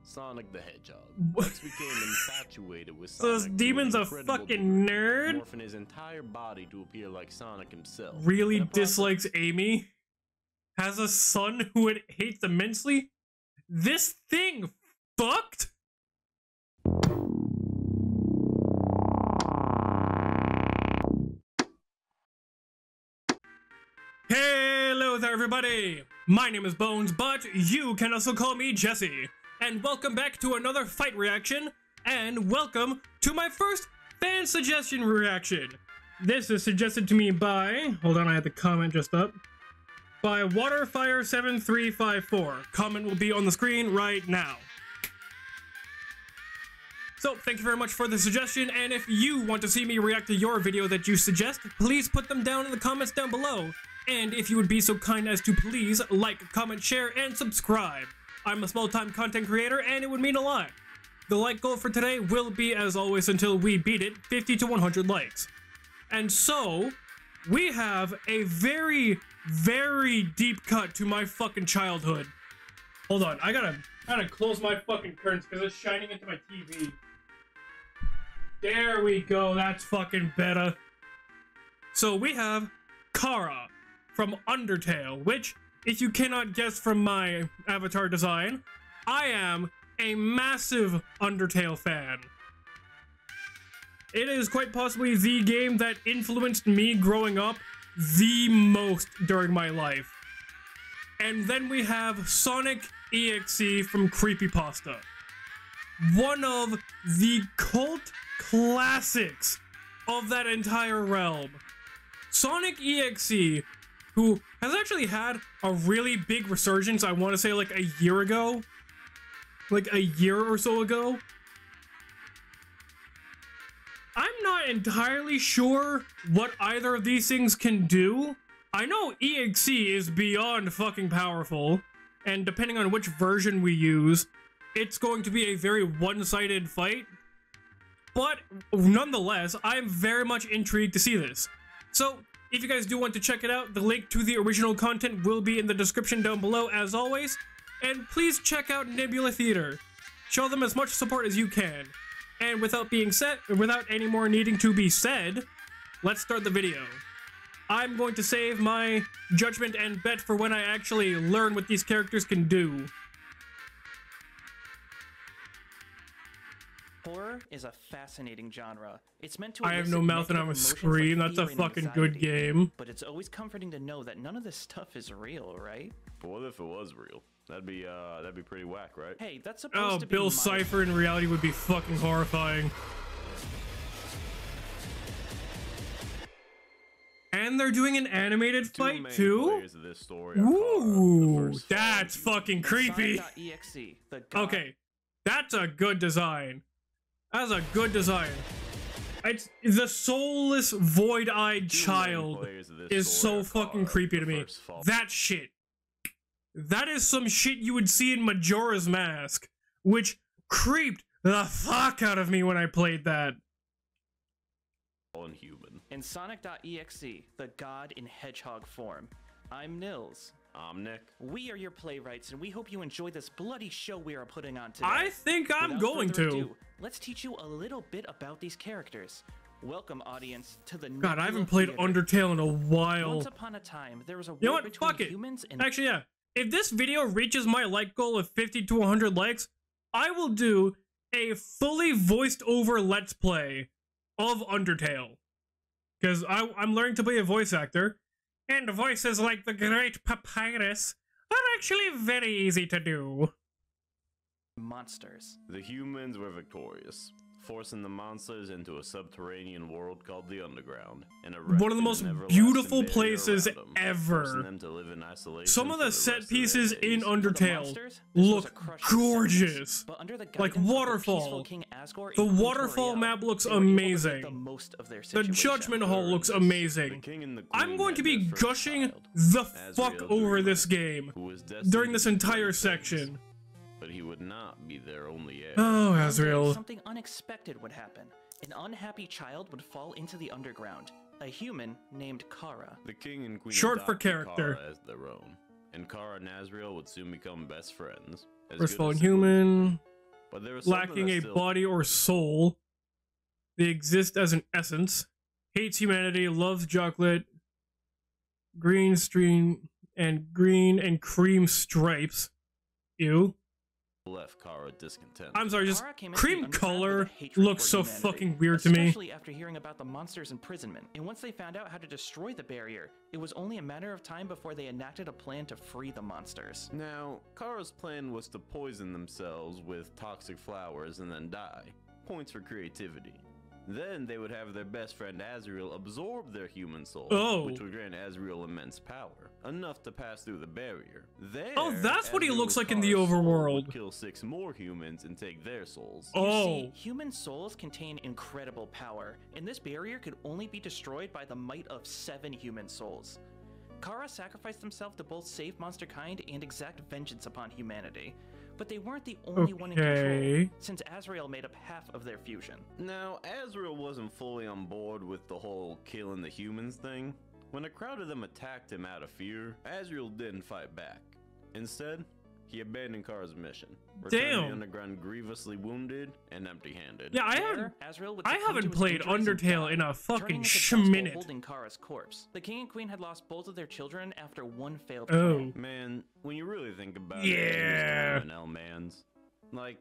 Sonic the Hedgehog. Rex became infatuated with So Sonic. this demon's a fucking nerd? Morphing his entire body to appear like Sonic himself. Really dislikes Amy? Has a son who it hates immensely? This thing fucked? Hello there, everybody! My name is Bones, but you can also call me Jesse. And welcome back to another fight reaction, and welcome to my first fan suggestion reaction. This is suggested to me by, hold on, I had the comment just up, by Waterfire7354. Comment will be on the screen right now. So, thank you very much for the suggestion, and if you want to see me react to your video that you suggest, please put them down in the comments down below. And if you would be so kind as to please like, comment, share, and subscribe. I'm a small-time content creator, and it would mean a lot. The like goal for today will be, as always, until we beat it, 50 to 100 likes. And so, we have a very, very deep cut to my fucking childhood. Hold on, I gotta close my fucking curtains because it's shining into my TV. There we go, that's fucking better. So we have Chara from Undertale, which, if you cannot guess from my avatar design, I am a massive Undertale fan. It is quite possibly the game that influenced me growing up the most during my life. And then we have Sonic.EXE from Creepypasta. One of the cult classics of that entire realm. Sonic.EXE, who has actually had a really big resurgence, I want to say like a year ago. Like a year or so ago. I'm not entirely sure what either of these things can do. I know EXE is beyond fucking powerful, and depending on which version we use, it's going to be a very one-sided fight. But nonetheless, I'm very much intrigued to see this. So, if you guys do want to check it out, the link to the original content will be in the description down below as always. And please check out Nebula Theater. Show them as much support as you can. And without any more needing to be said, let's start the video. I'm going to save my judgment and bet for when I actually learn what these characters can do. Horror is a fascinating genre. It's meant to I have no mouth and I'm a scream. That's a fucking good game. But it's always comforting to know that none of this stuff is real, right? But what if it was real? That'd be pretty whack, right? Hey, that's supposed to be Bill Cipher in reality would be fucking horrifying. And they're doing an animated fight too? Ooh, that's fucking creepy. Okay, that's a good design. That's a good design. It's the soulless, void-eyed child is so fucking creepy to me. That shit. That is some shit you would see in Majora's Mask, which creeped the fuck out of me when I played that. Human. In Sonic.EXE, the god in hedgehog form, I'm Nils. I'm Nick. We are your playwrights, and we hope you enjoy this bloody show we are putting on today. I think I'm going to. Let's teach you a little bit about these characters. Welcome, audience, to the God, I haven't played Undertale in a while. Once upon a time, there was a war between fuck it. humans and... Actually, yeah. If this video reaches my like goal of 50 to 100 likes, I will do a fully voiced over Let's Play of Undertale. Because I'm learning to be a voice actor, and voices like the Great Papyrus are actually very easy to do. Monsters. The humans were victorious, forcing the monsters into a subterranean world called the Underground. One of the most beautiful places ever. Some of the set pieces in Undertale look gorgeous. Like Waterfall. The Waterfall map looks amazing. The Judgment Hall looks amazing. I'm going to be gushing the fuck over this game during this entire section. But he would not be their only heir. Oh, Asriel. Something unexpected would happen. An unhappy child would fall into the underground. A human named Chara. The king and queen short for character Chara as their own, and Chara and Asriel would soon become best friends. First fallen human. But there was something lacking that a still... body or soul. They exist as an essence. Hates humanity, loves chocolate, green and cream stripes. Ew. left Chara discontent. I'm sorry, just Chara came into the cream Underground with color a hatred looks for so humanity, fucking weird to me. Especially after hearing about the monster's imprisonment. And once they found out how to destroy the barrier, it was only a matter of time before they enacted a plan to free the monsters. Now, Chara's plan was to poison themselves with toxic flowers and then die. Points for creativity. Then they would have their best friend Azrael absorb their human soul, which would grant Azrael immense power, enough to pass through the barrier. There, that's what he Azrael looks with like in the Chara's soul overworld. would kill 6 more humans and take their souls. You see, human souls contain incredible power, and this barrier could only be destroyed by the might of 7 human souls. Chara sacrificed himself to both save monster kind and exact vengeance upon humanity. But they weren't the only one in control, since Azrael made up half of their fusion. Now, Azrael wasn't fully on board with the whole killing the humans thing. When a crowd of them attacked him out of fear, Azrael didn't fight back. Instead, he abandoned Chara's mission, returning the underground grievously wounded and empty-handed. Yeah, I haven't played Undertale in a fucking minute. Holding Chara's corpse. The king and queen had lost both of their children after one failed plan. Man, when you really think about it, it was kind of an L-mans. Like,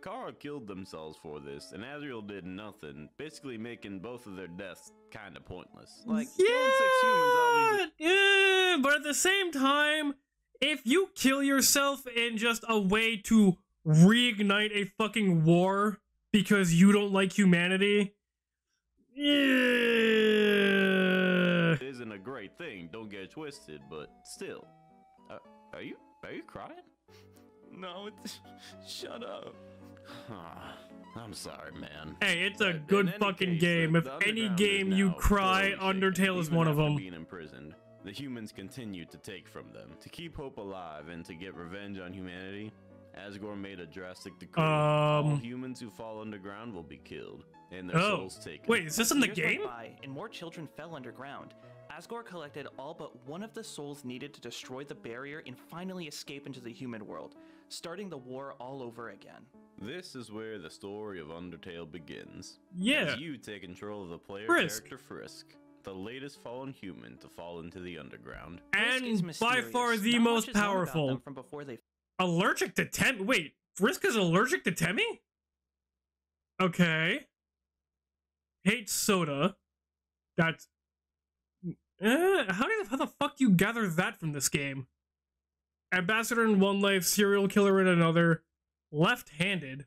Chara killed themselves for this, and Azrael did nothing, basically making both of their deaths kind of pointless. Like, killing 6 humans obviously... Yeah, but at the same time, if you kill yourself in just a way to reignite a fucking war because you don't like humanity, it isn't a great thing, don't get it twisted, but still. Are you crying? No, shut up. I'm sorry, man. Hey, it's a good fucking game. If any game you cry, Undertale is one of them. Being imprisoned, the humans continued to take from them. To keep hope alive and to get revenge on humanity, Asgore made a drastic decree. All humans who fall underground will be killed, and their souls taken. Wait, is this in the Years game? went by, and more children fell underground. Asgore collected all but one of the souls needed to destroy the barrier and finally escape into the human world, starting the war all over again. This is where the story of Undertale begins. Yeah. As you take control of the player character Frisk, the latest fallen human to fall into the underground. And by far the most powerful. From before they... Allergic to Wait, Frisk is allergic to Temmie? Okay. Hates soda. That's... how the fuck do you gather that from this game? Ambassador in one life, serial killer in another, left-handed.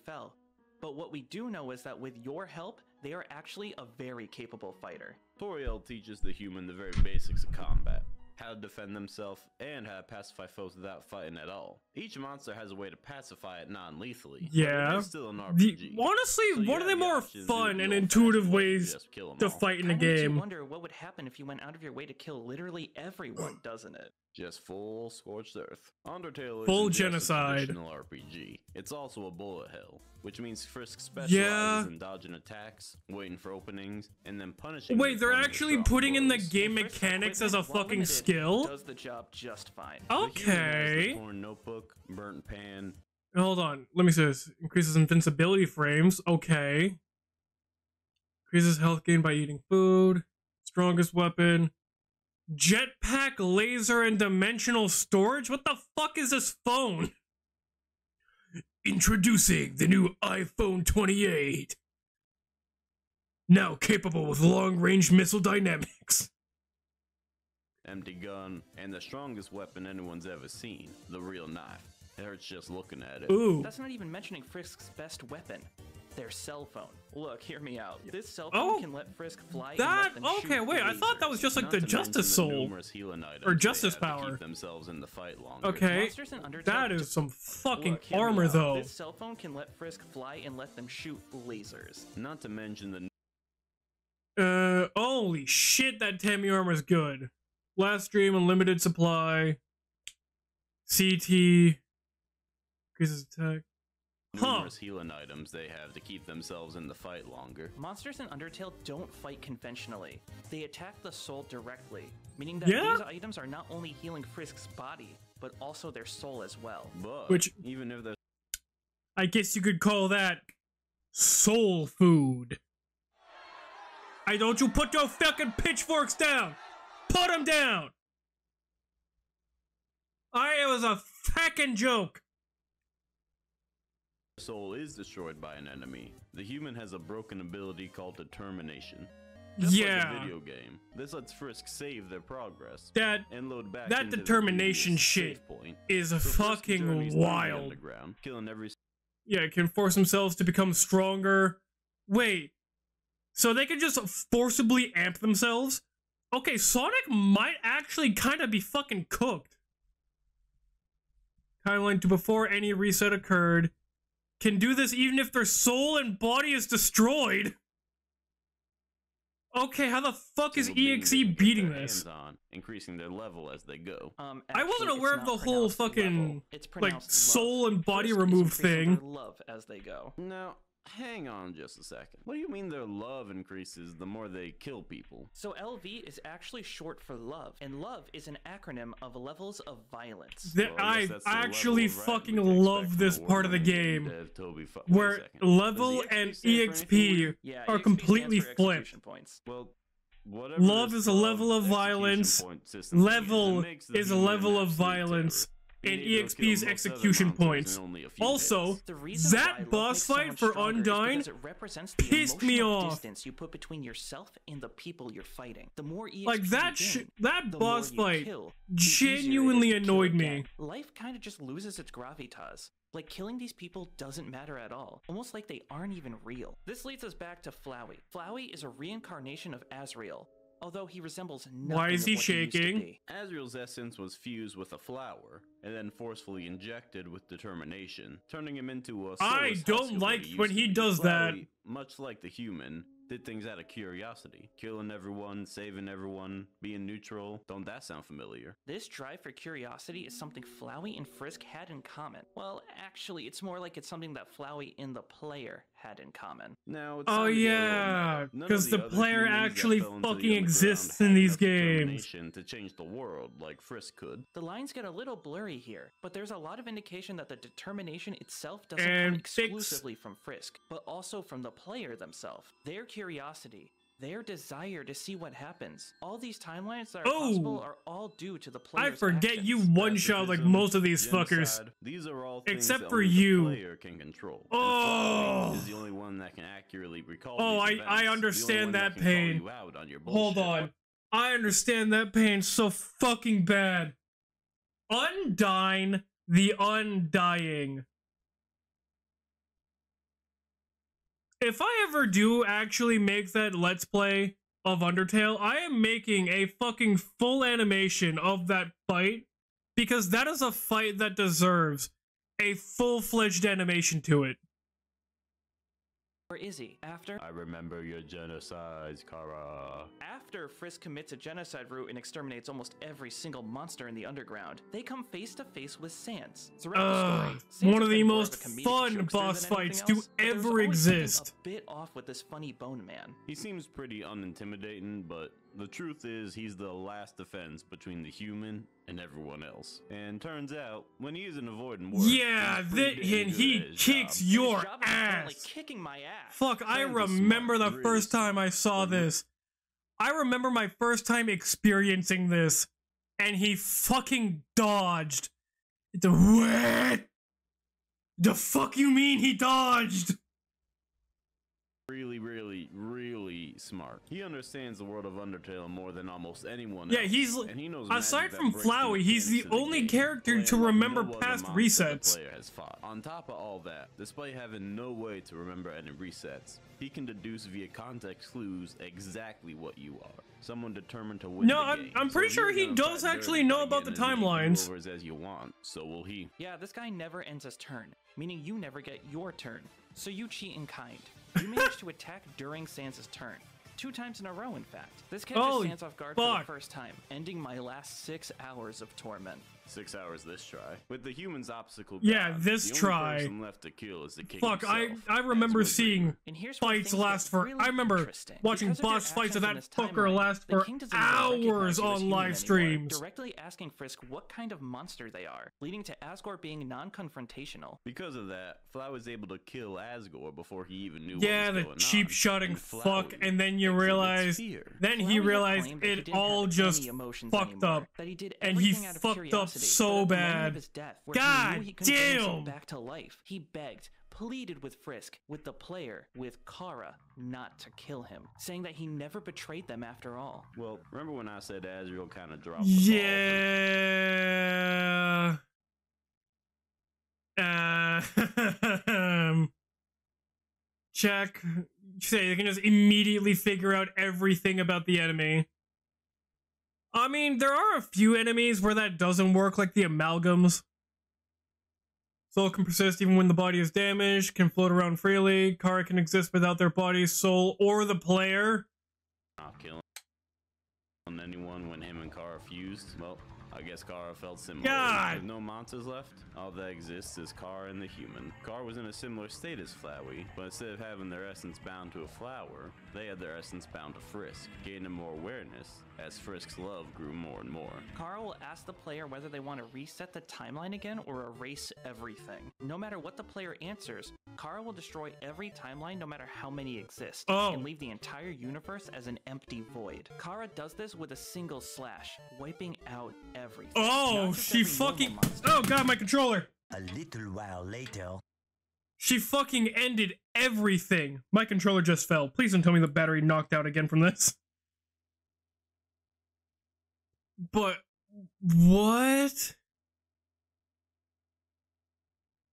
Fell. But what we do know is that with your help, they are actually a very capable fighter. Toriel teaches the human the very basics of combat. How to defend themselves, and how to pacify foes without fighting at all. Each monster has a way to pacify it non-lethally. Yeah. It's still an RPG. Honestly, so one of the more fun and intuitive ways to fight in a game. You wonder what would happen if you went out of your way to kill literally everyone, doesn't it? Just full scorched earth. Undertale full isn't genocide. Just a traditional RPG. It's also a bullet hell, which means Frisk specializes in dodging attacks, waiting for openings, and then punishing. Wait, they're actually putting in the game mechanics as a fucking skill? Does the job just fine. Okay. Torn notebook, burnt pan. Hold on, let me see this. Increases invincibility frames. Okay. Increases health gain by eating food. Strongest weapon. Jetpack, laser, and dimensional storage? What the fuck is this phone? Introducing the new iPhone 28. Now capable with long-range missile dynamics. Empty gun, and the strongest weapon anyone's ever seen, the real knife. It hurts just looking at it. Ooh. That's not even mentioning Frisk's best weapon, their cell phone. Look, hear me out. This cell phone can let Frisk fly. That okay? Wait, I thought that was just like the Justice Soul or Justice Power. Themselves in the fight longer. Okay, that is some fucking armor though. This cell phone can let Frisk fly and let them shoot lasers. Not to mention the. Holy shit! That Temmie armor is good. Last stream, unlimited supply. CT. Increases attack. Numerous healing items they have to keep themselves in the fight longer. Monsters in Undertale don't fight conventionally. They attack the soul directly, meaning that these items are not only healing Frisk's body, but also their soul as well. But even if they're I guess you could call that soul food. Don't you put your fucking pitchforks down! Put them down! It was a fucking joke. Soul is destroyed by an enemy. The human has a broken ability called determination. Yeah. Like a video game. This lets Frisk save their progress and load back that into determination the shit point. is So fucking wild. Killing every. Yeah, it can force themselves to become stronger. Wait, so they can just forcibly amp themselves? Okay, Sonic might actually kind of be fucking cooked. Timeline to before any reset occurred. Can do this even if their soul and body is destroyed. Okay, how the fuck is EXE beating this? Increasing their level as they go. I wasn't aware of the whole fucking like soul and body removed thing. Love as they go. Now, hang on just a second. What do you mean their love increases the more they kill people? So LV is actually short for love, and love is an acronym of levels of violence. I actually fucking love this part of the game, where level and EXP are completely flipped. Well, love is a level of violence, level is a level of violence, and EXP's execution points. Also, that boss fight for Undyne pissed me off. Distance you put between yourself and the people you're fighting. The more EXP like that boss fight genuinely annoyed me. Life kind of just loses its gravitas. Like, killing these people doesn't matter at all. Almost like they aren't even real. This leads us back to Flowey. Flowey is a reincarnation of Azrael, although he resembles nothing. Why is he shaking? He used to be. Azrael's essence was fused with a flower, and then forcefully injected with determination, turning him into a I don't like when he does that. Flowey, much like the human, did things out of curiosity. Killing everyone, saving everyone, being neutral. Don't that sound familiar? This drive for curiosity is something Flowey and Frisk had in common. Well, actually, it's more like it's something that Flowey and the player had in common. Now, oh yeah, because the player actually fucking exists in these games. To change the world like Frisk could. The lines get a little blurry here, but there's a lot of indication that the determination itself doesn't come exclusively from Frisk, but also from the player themselves. Their curiosity, their desire to see what happens. All these timelines that are possible are all due to the player's I forget actions. you one-shot like most of these fuckers. These are all things except that for only you. The player can control. Oh, is the only one that can accurately recall. I understand that pain. Hold on. I understand that pain so fucking bad. Undyne the Undying. If I ever do actually make that Let's Play of Undertale, I am making a fucking full animation of that fight, because that is a fight that deserves a full-fledged animation to it. Where is he? After? I remember your genocides, Chara. After Frisk commits a genocide route and exterminates almost every single monster in the underground, they come face to face with Sans. Throughout the story, one of the most fun boss fights to ever exist. A bit off with this funny bone man. He seems pretty unintimidating, but the truth is he's the last defense between the human and everyone else. And turns out, when he isn't avoiding work, and he kicks your ass. Kicking my ass. Fuck, I remember the first time I saw this. I remember my first time experiencing this, and he fucking dodged. What? The fuck you mean he dodged? Really smart. He understands the world of Undertale more than almost anyone else. Yeah, and he knows aside from Flowey, he's the only character to remember past resets. The player has fought. On top of all that, despite having no way to remember any resets, he can deduce via context clues exactly what you are. Someone determined to win the game. I'm pretty sure he does actually know about the timelines. As you want, so will he. Yeah, this guy never ends his turn, meaning you never get your turn. So you cheat in kind. You managed to attack during Sans' turn. 2 times in a row, in fact. This catches Sans off guard for the first time, ending my last 6 hours of torment. 6 hours this try. With the humans obstacle yeah, gone, this the try. only person left to kill is the king Fuck, himself, I remember seeing fights really last for. I remember watching boss fights of that fucker last for hours on live streams. Directly asking Frisk what kind of monster they are, leading to Asgore being non-confrontational. Because of that, Fly was able to kill Asgore before he even knew yeah, what was the going cheap on. shotting fuck, and then you realize, then he Flowey realized claimed that he it didn't all have just any emotions fucked anymore, up, that he did and he everything out of fucked up curiosity, so but at the moment bad. of his death, where God he knew he couldn't bring himself damn. back to life, he begged, pleaded with Frisk, with the player, with Chara, not to kill him, saying that he never betrayed them after all. Well, remember when I said Azrael kind of dropped Yeah. Check. Say they can just immediately figure out everything about the enemy. I mean, there are a few enemies where that doesn't work, like the amalgams. Soul can persist even when the body is damaged, can float around freely. Chara can exist without their body, soul, or the player. Not killing anyone when him and Chara fused. Well, I guess Chara felt similar. God. With no monsters left, all that exists is Chara and the human. Chara was in a similar state as Flowey, but instead of having their essence bound to a flower, they had their essence bound to Frisk, gaining more awareness as Frisk's love grew more and more. Chara will ask the player whether they want to reset the timeline again or erase everything. No matter what the player answers, Chara will destroy every timeline no matter how many exist, and leave the entire universe as an empty void. Chara does this with a single slash, wiping out everything. Oh, she fucking... Oh god, my controller! A little while later... She fucking ended everything. My controller just fell. Please don't tell me the battery knocked out again from this. But... what?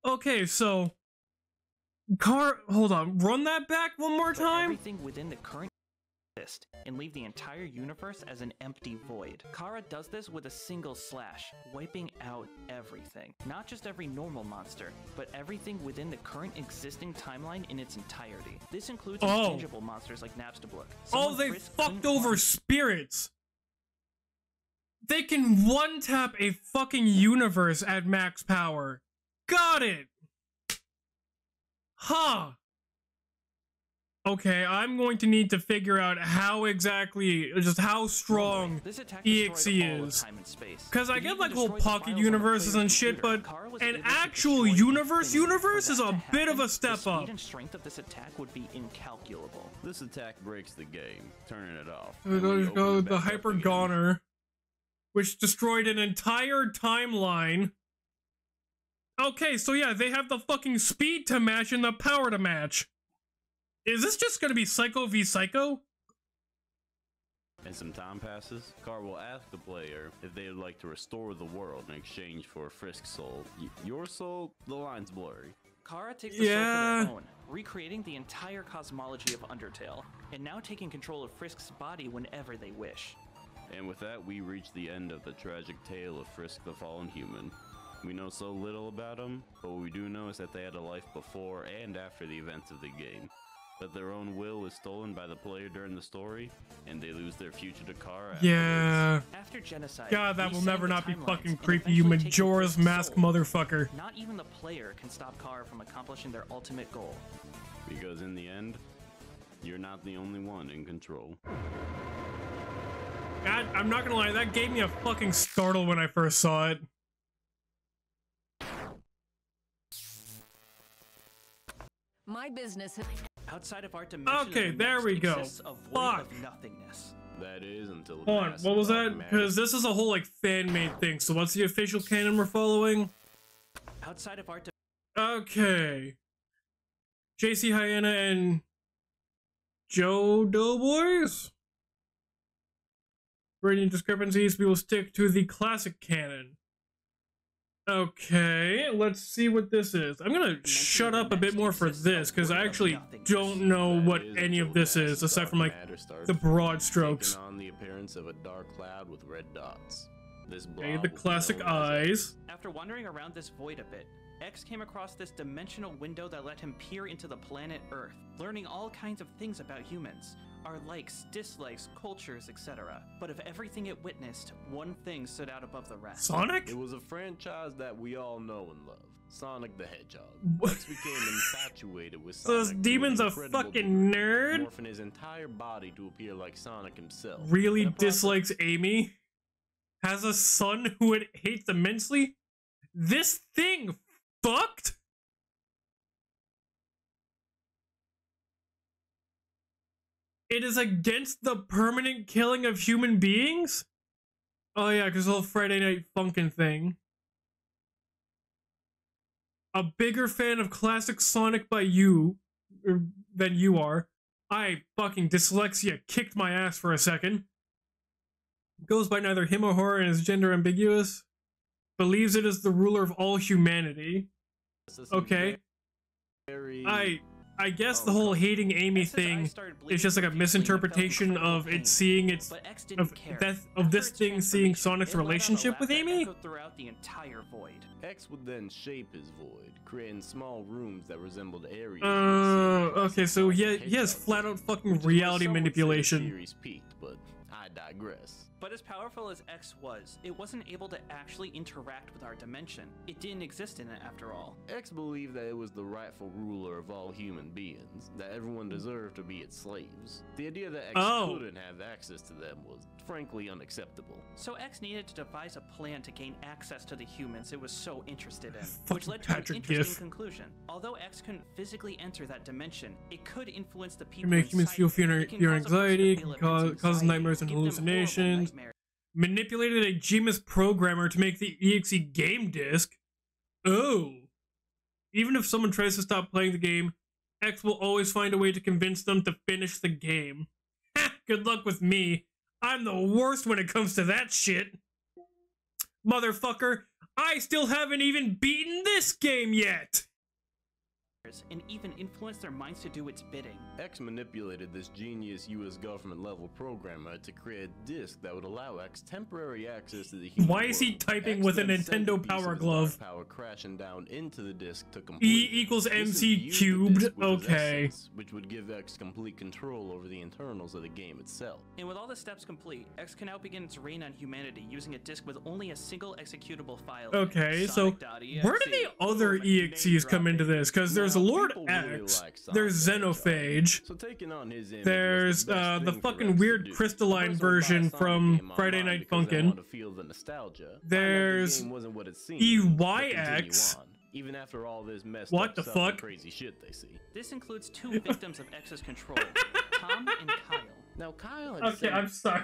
Okay, so... Hold on. Run that back one more time? Everything within the current and leave the entire universe as an empty void. Chara does this with a single slash, wiping out everything. Not just every normal monster, but everything within the current existing timeline in its entirety. This includes intangible monsters like Nabstabluk. Oh, they fucked over spirits! They can one-tap a fucking universe at max power. Got it! Huh. Okay, I'm going to need to figure out how exactly, just how strong EXE is. Because I get like whole pocket universes and shit, but an actual universe is a bit of a step up. The speed and strength of this attack would be incalculable. This attack breaks the game, turning it off. The Hyper Goner, which destroyed an entire timeline. Okay, so yeah, they have the fucking speed to match and the power to match. Is this just gonna be Psycho v Psycho? As some time passes, Chara will ask the player if they would like to restore the world in exchange for Frisk's soul. Your soul? The line's blurry. Chara takes the soul for their own, recreating the entire cosmology of Undertale, and now taking control of Frisk's body whenever they wish. And with that, we reach the end of the tragic tale of Frisk the Fallen Human. We know so little about them, but what we do know is that they had a life before and after the events of the game. That their own will is stolen by the player during the story, and they lose their future to Chara Yeah. After genocide, God, that will never not be fucking creepy, you Majora's Mask motherfucker. Not even the player can stop Chara from accomplishing their ultimate goal. Because in the end, you're not the only one in control. God, I'm not gonna lie, that gave me a fucking startle when I first saw it. My business. Outside of our dimension, okay, there we go. Fuck. Of nothingness. That is until. Hold on, what was that? Because this is a whole like fan-made thing. So what's the official canon we're following? Outside of our. Okay. JC Hyena and Joe Doughboys. For any discrepancies, we will stick to the classic canon. Okay, let's see what this is. I'm gonna shut up a bit more for this, because I actually don't know what any of this is, aside from, like, the broad strokes. On the appearance of a dark cloud with red dots. Okay, the classic eyes. After wandering around this void a bit, X came across this dimensional window that let him peer into the planet Earth, learning all kinds of things about humans. our likes, dislikes, cultures, etc. But of everything it witnessed, one thing stood out above the rest. Sonic? It was a franchise that we all know and love. Sonic the Hedgehog. X became infatuated with Sonic. So this demon's a fucking nerd? Morphing his entire body to appear like Sonic himself. Really dislikes Amy? Has a son who it hates immensely? This thing fucked? It is against the permanent killing of human beings? Oh yeah, because the whole Friday Night Funkin' thing. A bigger fan of classic Sonic by you than you are. I fucking dyslexia kicked my ass for a second. Goes by neither him or her and is gender ambiguous. Believes it is the ruler of all humanity. Okay. I guess the whole hating Amy thing is just like a misinterpretation of it seeing its of this thing seeing Sonic's relationship with Amy. Throughout the entire void. X would then shape his void, creating small rooms that resembled areas. Okay, so he has flat out fucking reality manipulation. Series peaked, but I digress. But as powerful as X was, it wasn't able to actually interact with our dimension. It didn't exist in it after all. X believed that it was the rightful ruler of all human beings, that everyone deserved to be its slaves. The idea that X couldn't have access to them was frankly unacceptable. So X needed to devise a plan to gain access to the humans it was so interested in, Fucking which led to Patrick an interesting Giff. conclusion. Although X couldn't physically enter that dimension, it could influence the people Make humans feel inside fear it. and anxiety, It can can cause cause anxiety, nightmares and give them horrible hallucinations. nightmares. Manipulated a genius programmer to make the EXE game disc. Oh. Even if someone tries to stop playing the game, X will always find a way to convince them to finish the game. Ha! Good luck with me. I'm the worst when it comes to that shit. Motherfucker, I still haven't even beaten this game yet. And even influence their minds to do its bidding. X manipulated this genius US government level programmer to create a disc that would allow X temporary access to the human Why is he world. typing X with a then sent a Nintendo piece Power of his Glove? dark power crashing down into the disc to complete E equals This MC imbued the cubed. disc with his Okay. essence, which would give X complete control over the internals of the game itself. And with all the steps complete, X can now begin its reign on humanity using a disc with only a single executable file. Okay, so where do the other EXEs come into this? Because there's Lord X, there's Xenophage, So taking on his image there's was the best the thing for fucking X to weird do. crystalline The person would buy version a Sonic from game Friday online Night because they Funkin'. want to feel the nostalgia. Find out the There's game wasn't what it seemed, but continue EYX. on, even after all this messed What up the stuff and fuck? crazy shit they see. This includes two victims of X's control, Tom and Kyle. Now Kyle had Okay, said I'm sorry.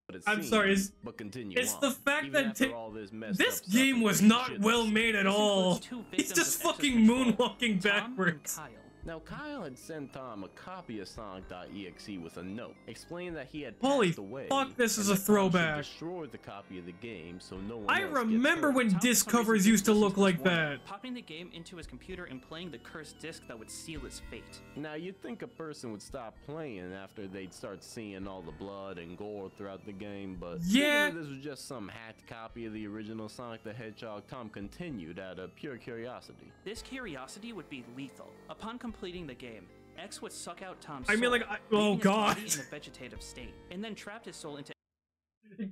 what it I'm seemed, sorry, but continue it's on, the fact even that after all this messed this up stuff game and was crazy not shit well they see. made at This all. includes two He's victims just of X's fucking control, moonwalking Tom and backwards. Kyle. Now, Kyle had sent Tom a copy of Sonic.EXE with a note explaining that he had Holy passed away. fuck, this is and a that Tom should throwback. destroy the copy of the game so no one I else gets remember hurt. when Tom, for disc some covers reason, used to listened look his like warning, that. popping the game into his computer and playing the cursed disc that would seal his fate. Now, you'd think a person would stop playing after they'd start seeing all the blood and gore throughout the game, but Yeah. thinking this was just some hacked copy of the original Sonic the Hedgehog, Tom continued out of pure curiosity. This curiosity would be lethal. Upon completing the game, X would suck out Tom's I mean, soul, like, leaving oh his god. body in a vegetative state, and then trapped his soul into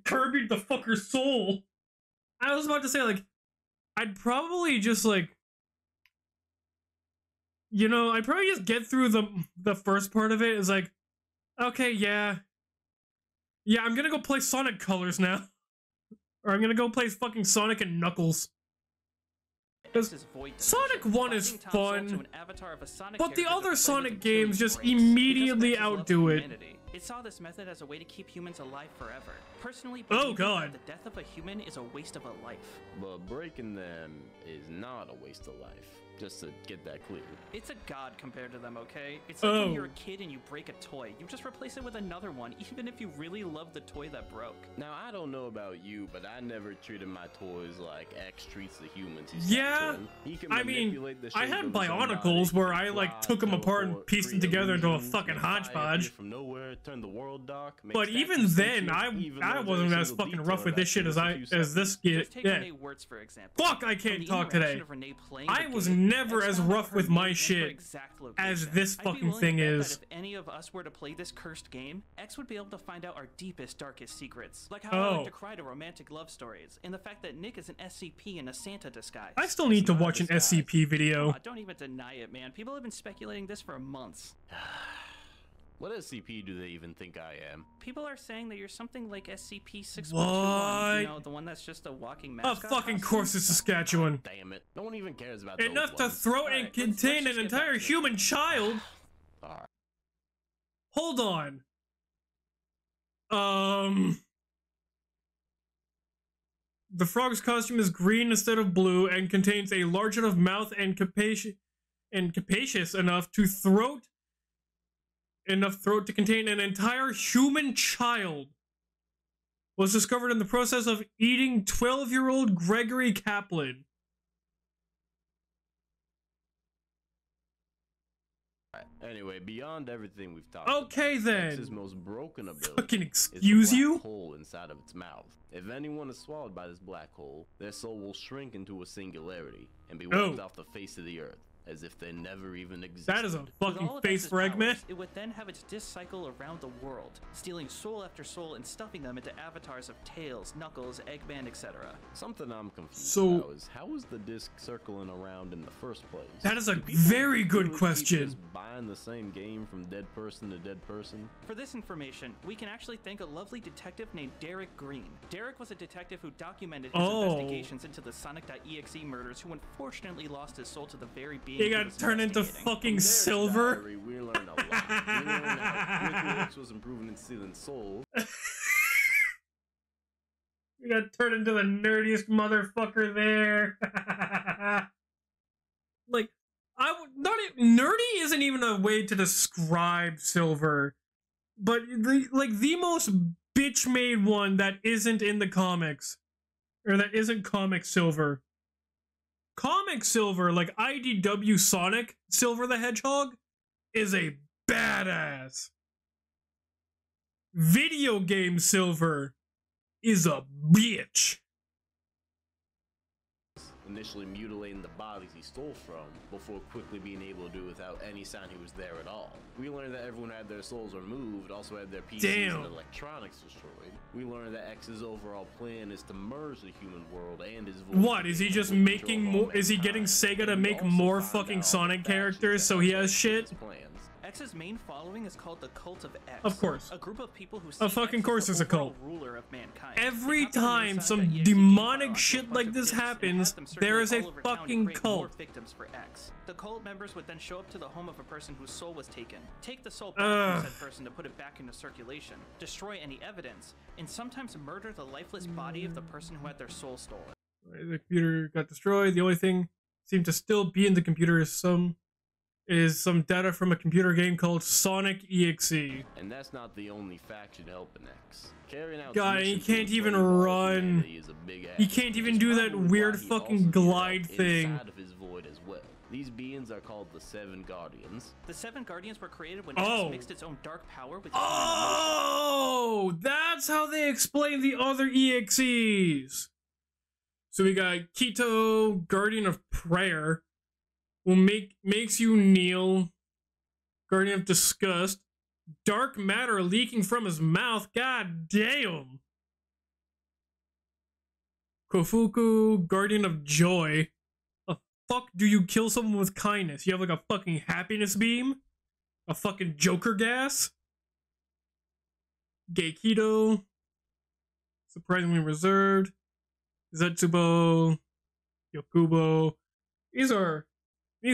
Kirby the fucker's soul. I was about to say, like, I'd probably just, like, you know, I'd probably just get through the first part of it. It's like, okay, yeah, I'm gonna go play Sonic Colors now. Or I'm gonna go play fucking Sonic and Knuckles. X's void Sonic dimension, 1 is binding Tom's soul fun, to an avatar of a Sonic but the character other to play Sonic with until games he just breaks. immediately Because of X's love for outdo it. humanity, it saw this method as a way to keep humans alive forever. Personally, Oh, believing God. that the death of a human is a waste of a life. But breaking them is not a waste of life, just to get that clear. It's a god compared to them, okay? It's like when Oh. you're a kid and you break a toy. You just replace it with another one, even if you really love the toy that broke. Now, I don't know about you, but I never treated my toys like X treats the humans. Yeah, I mean, I had Bionicles where I, like, took them apart and pieced them together into a fucking hodgepodge. From nowhere, turn the world dark, But even then, I wasn't as fucking rough with this shit as this Just kid. take Yeah. Renee Wirtz, for example. Fuck, I From can't the talk interaction today. of Renee playing I the was game never as found out rough her with my name and her shit exact as location. this I'd be fucking willing thing to bet is. that if any of us were to play this cursed game, X would be able to find out our deepest, darkest secrets. Like how I like to cry to romantic love stories, and the fact that Nick is an SCP in a Santa disguise. I still need to watch an SCP video. Aw, don't even deny it, man. People have been speculating this for months. What SCP do they even think I am? People are saying that you're something like SCP-6121. What? You know, the one that's just a walking mascot. Of fucking costume? course it's Saskatchewan. Damn it. No one even cares about Enough those to ones. throw and Alright, let's contain just an get back entire to it. human child. Alright. Hold on. The frog's costume is green instead of blue and contains a large enough mouth and capacious enough throat to contain an entire human child. Was discovered in the process of eating 12-year-old Gregory Kaplan. Anyway, beyond everything we've talked Okay, about, then. X's most broken ability Fucking is excuse the black you? hole inside of its mouth. If anyone is swallowed by this black hole, their soul will shrink into a singularity and be wiped off the face of the earth, as if they never even existed. That is a With fucking all of face X's for Eggman. powers, it would then have its disc cycle around the world, stealing soul after soul and stuffing them into avatars of Tails, Knuckles, Eggman, etc. Something I'm confused So- about is how is the disc circling around in the first place? That is a Do people very good really keep question. just buying the same game from dead person to dead person? For this information, we can actually thank a lovely detective named Derek Green. Derek was a detective who documented his investigations into the Sonic.EXE murders, who unfortunately lost his soul to the very being He he got was turned into investigating. fucking From their silver. diary, we learned a lot. We learned how X was improving in stealing souls. You got turned into the nerdiest motherfucker there. Like, nerdy isn't even a way to describe Silver, but the most bitch-made one that isn't in the comics, or that isn't comic Silver. Comic Silver, like IDW Sonic Silver the Hedgehog, is a badass. Video game Silver is a bitch. Initially mutilating the bodies he stole from, before quickly being able to do it without any sign he was there at all. We learned that everyone who had their souls removed also had their PCs and electronics destroyed. We learned that X's overall plan is to merge the human world and his voice. What, is he just making more? Is he getting Sega to make more fucking Sonic characters so he has shit? X's main following is called the Cult of X. Of course. A group of people who Of fucking course it's a cult. Ruler of mankind. Every time some demonic shit like this happens, there is a fucking cult. Victims for X. The cult members would then show up to the home of a person whose soul was taken, take the soul back from said person to put it back into circulation, destroy any evidence, and sometimes murder the lifeless body of the person who had their soul stolen. The computer got destroyed. The only thing seemed to still be in the computer is some data from a computer game called Sonic.EXE. And that's not the only faction helping X. Carrying out God, he can't even run. He can't even do that weird fucking glide thing. Inside of his void as well. These beings are called the Seven Guardians. The Seven Guardians were created when X mixed its own dark power with Oh, that's how they explain the other EXEs. So we got Keto, Guardian of Prayer, who makes you kneel. Guardian of Disgust. Dark matter leaking from his mouth. God damn. Kofuku, Guardian of Joy. The fuck do you kill someone with kindness? You have like a fucking happiness beam? A fucking Joker gas? Geikido. Surprisingly reserved. Zetsubo. Yokubo. These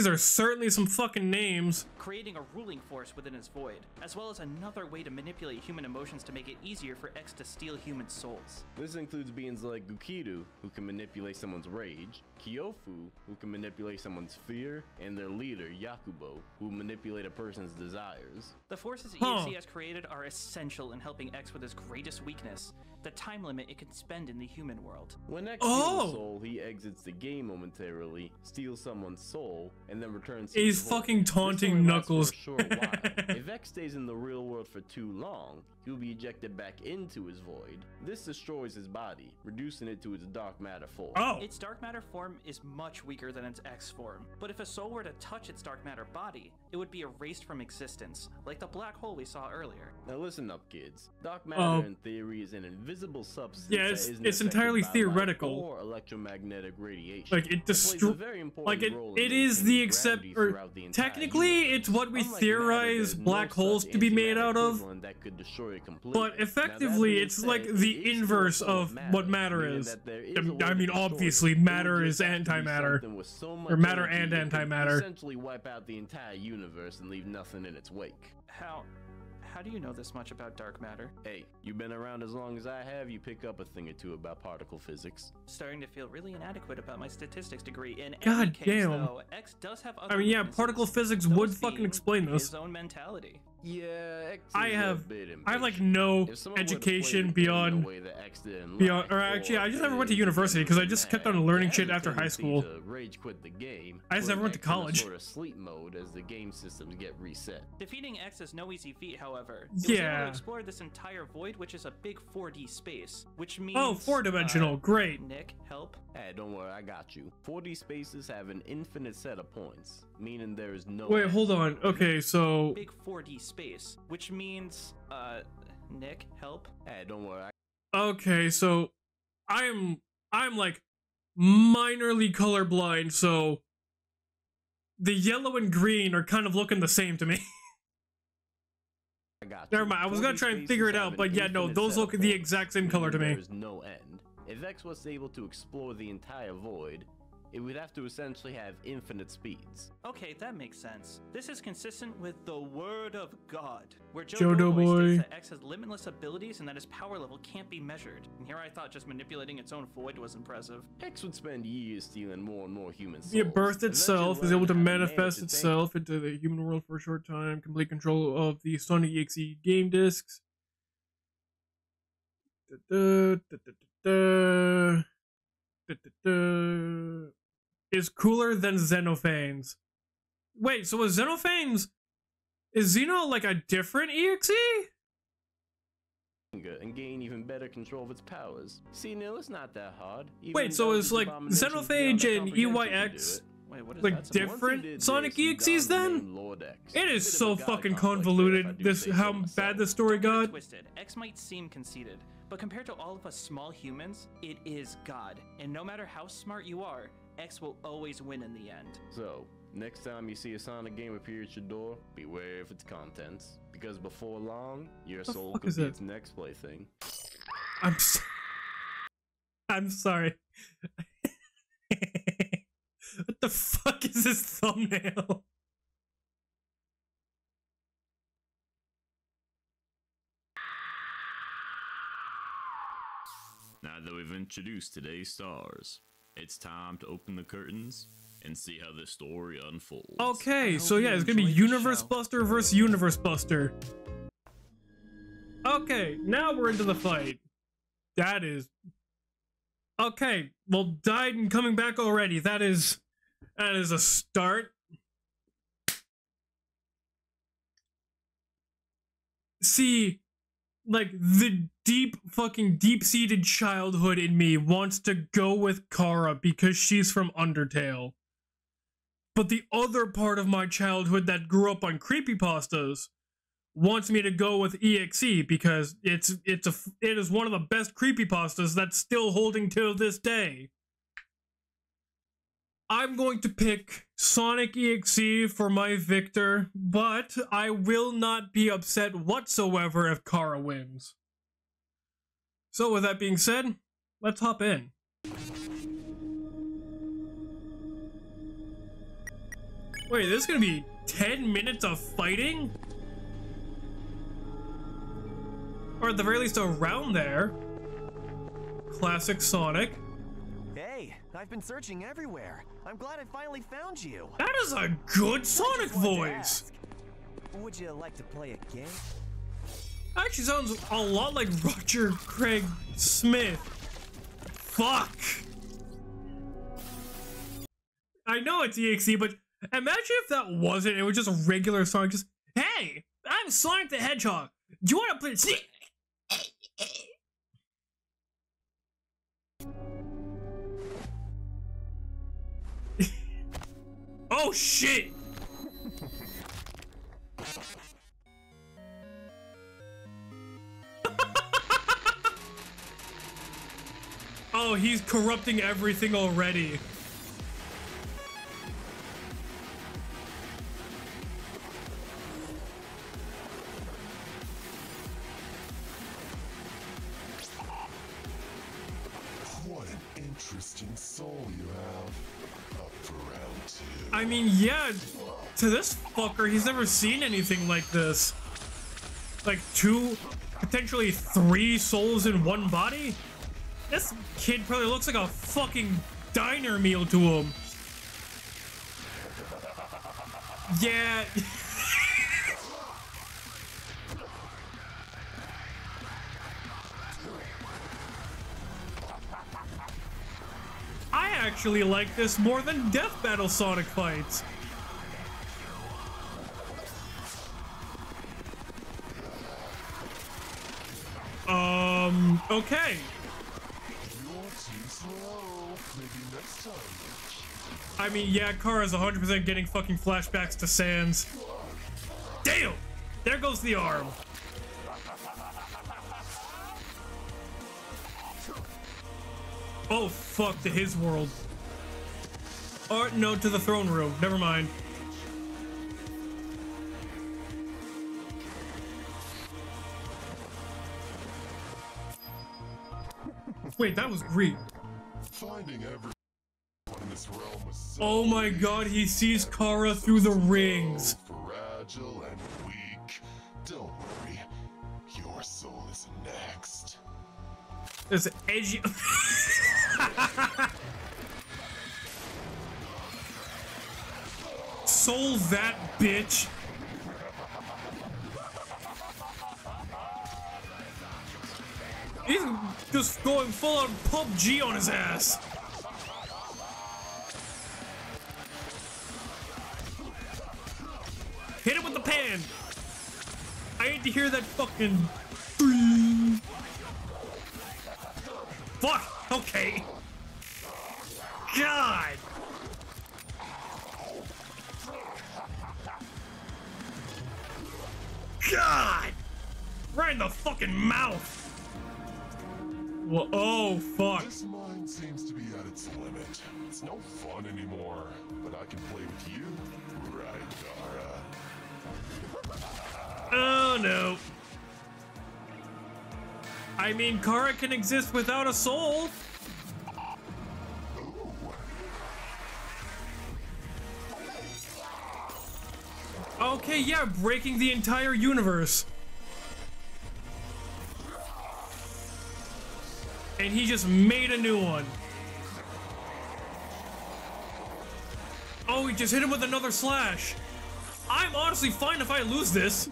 are certainly some fucking names. Creating a ruling force within his void, as well as another way to manipulate human emotions to make it easier for X to steal human souls. This includes beings like Gukiru, who can manipulate someone's rage, Kyofu, who can manipulate someone's fear, and their leader, Yakubo, who manipulate a person's desires. The forces EXE has created are essential in helping X with his greatest weakness, the time limit it can spend in the human world. When X steals a soul, he exits the game momentarily, steals someone's soul, and then returns to He's his void. fucking taunting This only lasts Knuckles. for a short while. If X stays in the real world for too long, he'll be ejected back into his void. This destroys his body, reducing it to its dark matter form. Oh. Its dark matter form is much weaker than its X form, but if a soul were to touch its dark matter body, it would be erased from existence, like the black hole we saw earlier. Now listen up, kids. Dark matter in theory is an invisible substance. Yeah, that isn't it's affected entirely by light theoretical. or electromagnetic radiation. Like it destroys. Like it is the except, or technically, it's what we theorize black holes to be made out of. But effectively, it's like the inverse of what matter is. I mean, obviously, matter is antimatter, or matter and antimatter. Essentially, wipe out the entire universe and leave nothing in its wake. How do you know this much about dark matter? Hey, you've been around as long as I have, you pick up a thing or two about particle physics. Starting to feel really inadequate about my statistics degree. In God any case, damn. though, X does have other I mean, yeah, weaknesses, particle physics those would fucking being explain this. His own mentality. Yeah, X is I have a bit like impatient. no If someone were to education play the game in a beyond way that X didn't beyond, like, or actually, I just never went to did, university because I just kept on learning they shit have a after high tendency school. to rage quit the game, I just never went to putting X in a college. sort of sleep mode as the game systems get reset. Defeating X is no easy feat, however. It was able Yeah. to explore this entire void, which is a big 4D space, which means... Oh, four-dimensional, great. Nick, help. Hey, don't worry, I got you. 4D spaces have an infinite set of points, meaning there is no Wait, end. hold on. Okay, so Big 4D space, which means, Nick, help. Hey, don't worry. okay, so I'm like minorly colorblind, so the yellow and green are kind of looking the same to me. I got Never you. mind, I was gonna 4D try and spaces figure it have out, an but yeah, no, infinite those set look of the points, exact same color to meaning me. There is no end. If X was able to explore the entire void, it would have to essentially have infinite speeds. Okay, that makes sense. This is consistent with the Word of God, where Jodo Jodo Boy. Boy states that X has limitless abilities and that his power level can't be measured. And here I thought just manipulating its own void was impressive. X would spend years stealing more and more human souls. The birth itself is Eventually able to learn how manifest manage to itself into the human world for a short time, complete control of the Sonic.EXE game discs. Is cooler than Xenophanes. Wait, so is Xenophanes... Is Xeno like a different EXE? and gain even better control of its powers. See, Neil, it's not that hard. Even Wait, so is like abominations beyond Xenophage our and comprehension EYX can do it. Wait, what is like that supposed to Once he different did Sonic this, he EXEs donned the then? name Lord X. It Bit is of so a god fucking complex there, if I convoluted, do this say so how myself. bad this story Don't get it got. twisted. X might seem conceited, but compared to all of us small humans, it is God. And no matter how smart you are, X will always win in the end. So, next time you see a Sonic game appear at your door, beware of its contents. Because before long, your The soul fuck could is be it? its next plaything. I'm sorry. What the fuck is this thumbnail? Now that we've introduced today's stars, it's time to open the curtains and see how this story unfolds. Okay, I so hope yeah, you it's gonna be enjoyed the Universe show. Buster versus Universe Buster. Okay, now we're into the fight. That is... Okay, well, died and coming back already. That is a start. See, like, the deep-seated childhood in me wants to go with Chara because she's from Undertale. But the other part of my childhood that grew up on creepypastas wants me to go with EXE because it is one of the best creepypastas that's still holding to this day. I'm going to pick Sonic.EXE for my victor, but I will not be upset whatsoever if Chara wins. So with that being said, let's hop in. Wait, this is gonna be 10 minutes of fighting? Or at the very least around there. Classic Sonic. Hey, I've been searching everywhere. I'm glad I finally found you. That is a good Sonic Just wanted to voice. ask, would you like to play a game? Actually sounds a lot like Roger Craig Smith. Fuck. I know it's EXE, but Imagine if that wasn't, it was just a regular Sonic, just, hey, I'm Sonic the Hedgehog. Do you want to play? Oh shit! Oh, he's corrupting everything already. What an interesting soul you have. Up for round 2. I mean, yeah, to this fucker, he's never seen anything like this. Like 2, potentially 3 souls in one body? This kid probably looks like a fucking diner meal to him. Yeah. I actually like this more than Death Battle Sonic fights. Okay. I mean, yeah, Kara's 100% getting fucking flashbacks to Sans. Damn! There goes the arm. Oh, fuck, to his world. Or, no, to the throne room. Never mind. Wait, that was Greed. Finding everyone in this realm was so Oh my god, he sees Kara through the rings. fragile and weak. Don't worry, your soul is next. There's edgy. Soul that bitch. He's just going full on PUBG on his ass. Hit it with the pan. I hate to hear that fucking. Fuck. Okay. God. God. Right in the fucking mouth. Well, oh, fuck. This mind seems to be at its limit. It's no fun anymore, but I can play with you, right, Kara? Oh, no. I mean, Kara can exist without a soul. Okay, yeah, breaking the entire universe. And he just made a new one. Oh, he just hit him with another slash. I'm honestly fine if I lose this.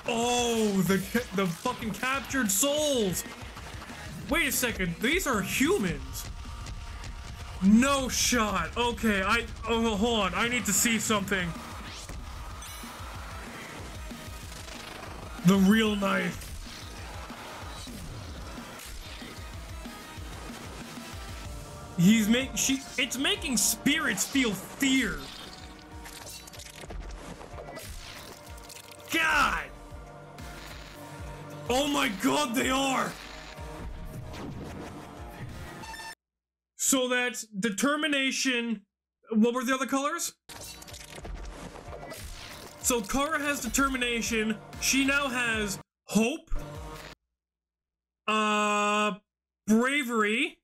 Oh, the fucking captured souls. Wait a second, these are humans. No shot. Okay, oh, hold on, I need to see something. The real knife. It's making spirits feel fear. God. Oh my god, they are. So that's determination. What were the other colors? So Kara has determination. She now has hope, bravery,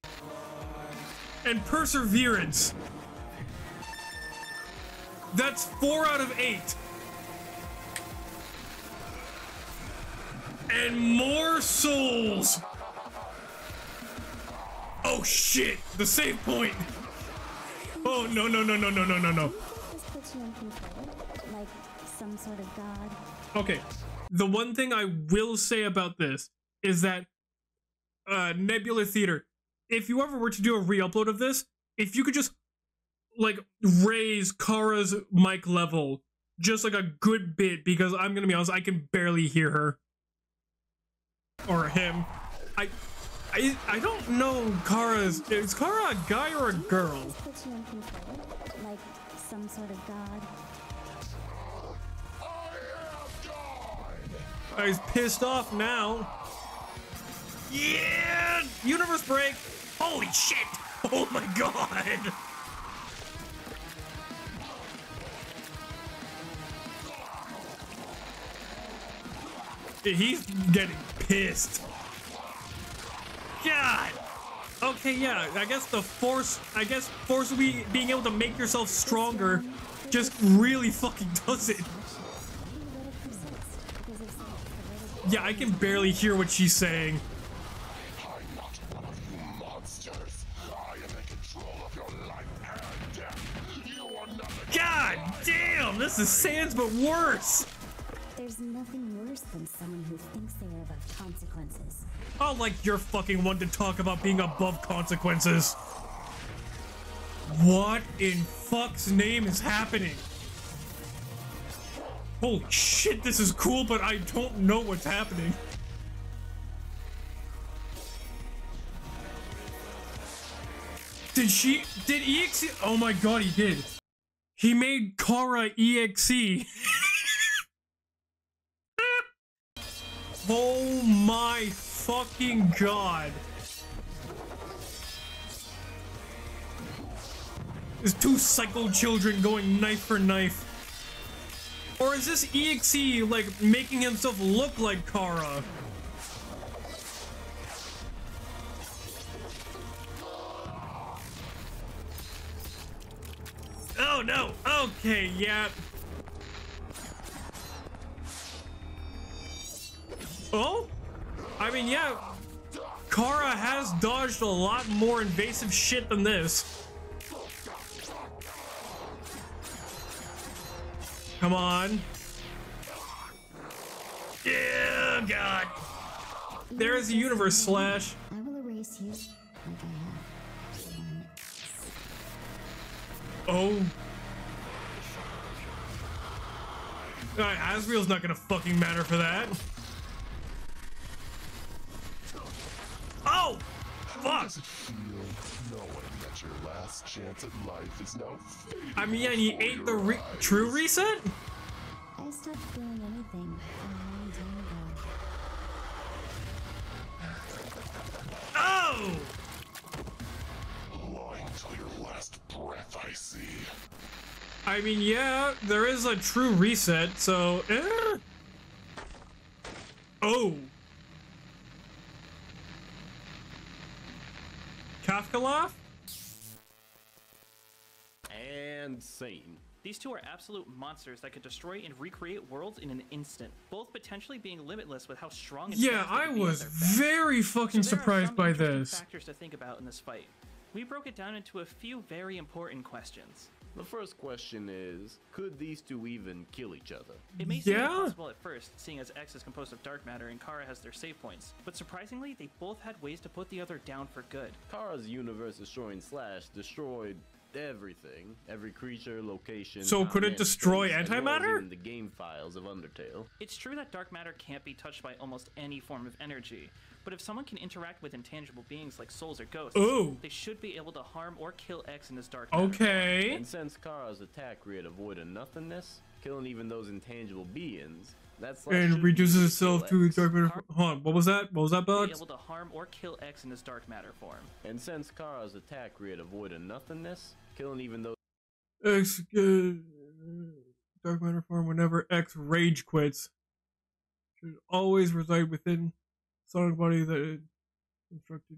and perseverance. That's 4 out of 8. And more souls. Oh shit, the save point. Oh no. Like some sort of god. Okay, the one thing I will say about this is that Nebula Theater, if you ever were to do a re-upload of this, if you could just, like, raise Chara's mic level just like a good bit, because I'm gonna be honest, I can barely hear her. Or him. I don't know Chara's... Is Chara a guy or a girl? Put you in control, like some sort of god. He's pissed off now. Yeah! Universe break! Holy shit! Oh my god! He's getting pissed. God! Okay, yeah, I guess force being able to make yourself stronger just really fucking does it. Yeah, I can barely hear what she's saying. I'm not one of you monsters. I am in control of your life and death. You are nothing. God damn, this is Sans but worse. There's nothing worse than someone who thinks they are above consequences. Oh, like you're fucking one to talk about being above consequences. What in fuck's name is happening? Holy shit, this is cool, but I don't know what's happening. Did EXE? Oh my god, he did. He made Chara EXE. Oh my fucking god. There's two psycho children going knife for knife. Or is this EXE, like, making himself look like Chara? Oh no! Okay, yeah. Oh? I mean, yeah. Chara has dodged a lot more invasive shit than this. Come on. Yeah, God. There is a universe slash. I will erase you like I have. Oh. Alright, Asriel's not gonna fucking matter for that. Oh! Fuck! How does it feel knowing that your last chance at life is now fading? I mean, yeah, and he ate the true reset? I stopped feeling anything a long time ago. Oh! Lying till your last breath, I see. I mean, yeah, there is a true reset, so... Oh! Kafkalov? And sane. These two are absolute monsters that could destroy and recreate worlds in an instant, both potentially being limitless with how strong and Yeah, fast they I can be at was their best. very fucking So there are surprised some by interesting this. factors to think about in this fight. We broke it down into a few very important questions. The first question is, could these two even kill each other? It may seem Yeah. impossible at first, seeing as X is composed of dark matter and Chara has their save points, but surprisingly, they both had ways to put the other down for good. Chara's universe-destroying slash destroyed everything, every creature, location. So could it time, and destroy space, as well as antimatter? even the game files of Undertale. It's true that dark matter can't be touched by almost any form of energy, but if someone can interact with intangible beings like souls or ghosts, Ooh. they should be able to harm or kill X in his dark matter. Okay. And since Chara's attack rate avoided nothingness, killing even those intangible beings, that's like And should reduces be itself kill to X. dark matter. Hold on, what was that? What was that, Be Bugs? able to harm or kill X in his dark matter form. And since Chara's attack rate avoided nothingness, killing even those X, dark matter form whenever X rage quits. Should always reside within Sonic body that it constructed.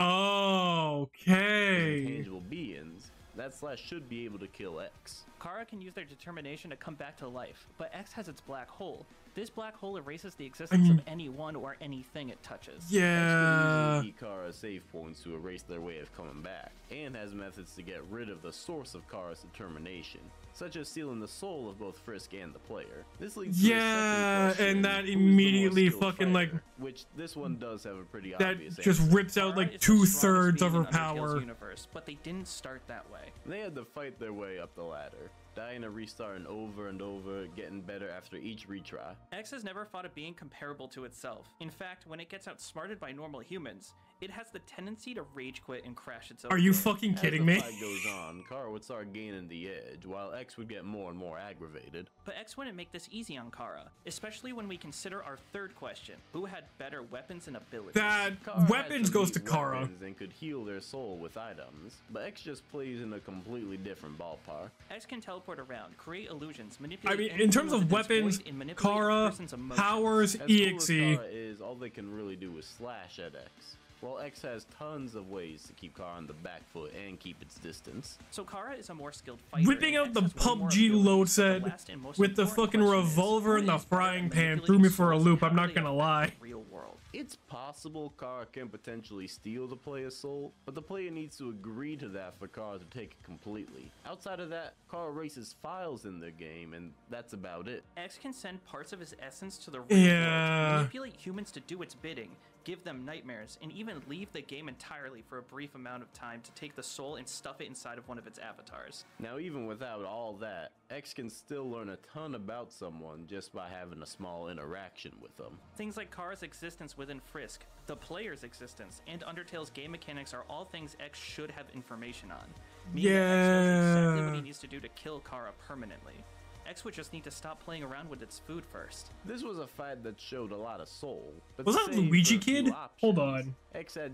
Okay. intangible beings, that slash should be able to kill X. Chara can use their determination to come back to life, but X has its black hole. This black hole erases the existence of anyone or anything it touches. Yeah. X can easily eat Chara's save points to erase their way of coming back, and has methods to get rid of the source of Chara's determination, such as stealing the soul of both Frisk and the player. This leads to the second question, and that who's the more immediately skilled fucking fighter? like, which this one does have a pretty that obvious just answer. rips out Chara like is the strongest 2/3 of being her in Undertale's power. universe, but they didn't start that way. They had to fight their way up the ladder, dying and restarting over and over, getting better after each retry. X has never fought a being comparable to itself. In fact, when it gets outsmarted by normal humans, it has the tendency to rage quit and crash its own Are you game. fucking kidding As me? the fight goes on, Chara would start gaining the edge, while X would get more and more aggravated. But X wouldn't make this easy on Chara, especially when we consider our third question: who had better weapons and abilities? That Chara had weapons some goes to neat Chara. weapons and could heal their soul with items, but X just plays in a completely different ballpark. X can teleport around, create illusions, I manipulate. mean, in anything terms of within its weapons, void, and manipulate a Chara person's emotions. powers As cool as EXE. Chara is, all they can really do is slash at X, while X has tons of ways to keep Chara on the back foot and keep its distance. So Chara is a more skilled fighter. Whipping and out the X has way more PUBG abilities, load but the set last and most with the important fucking question is, revolver and who the is better at frying pan manipulating threw me for a souls loop, and I'm how not they gonna affect lie. the real world? It's possible Chara can potentially steal the player's soul, but the player needs to agree to that for Chara to take it completely. Outside of that, Chara erases files in their game, and that's about it. X can send parts of his essence to the real Yeah. world, manipulate humans to do its bidding, give them nightmares, and even leave the game entirely for a brief amount of time to take the soul and stuff it inside of one of its avatars. Now, even without all that, X can still learn a ton about someone just by having a small interaction with them. Things like Chara's existence within Frisk, the player's existence, and Undertale's game mechanics are all things X should have information on. Meaning that X knows exactly what he needs to do to kill Chara permanently. X would just need to stop playing around with its food first. This was a fight that showed a lot of soul. But Was that save Luigi for a few Kid? Hold options, on. X had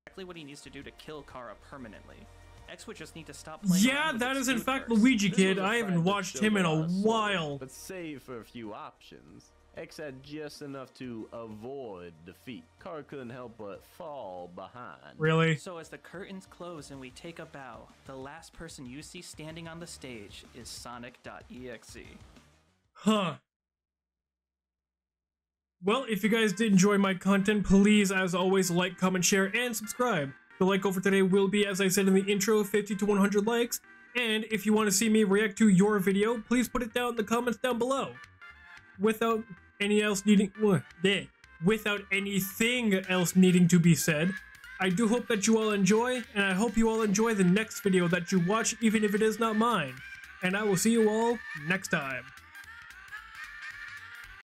Exactly what he needs to do to kill Chara permanently. X would just need to stop playing Yeah, around with that its is in food fact first. Luigi This Kid. was a I fight haven't that watched showed him in a lot of soul, while. But save for a few options. X had just enough to avoid defeat. Chara couldn't help but fall behind. Really? So as the curtains close and we take a bow, the last person you see standing on the stage is Sonic.EXE. Huh. Well, if you guys did enjoy my content, please, as always, like, comment, share, and subscribe. The like goal for today will be, as I said in the intro, 50 to 100 likes. And if you want to see me react to your video, please put it down in the comments down below. Without anything else needing to be said, I do hope that you all enjoy, and I hope you all enjoy the next video that you watch, even if it is not mine. And I will see you all next time.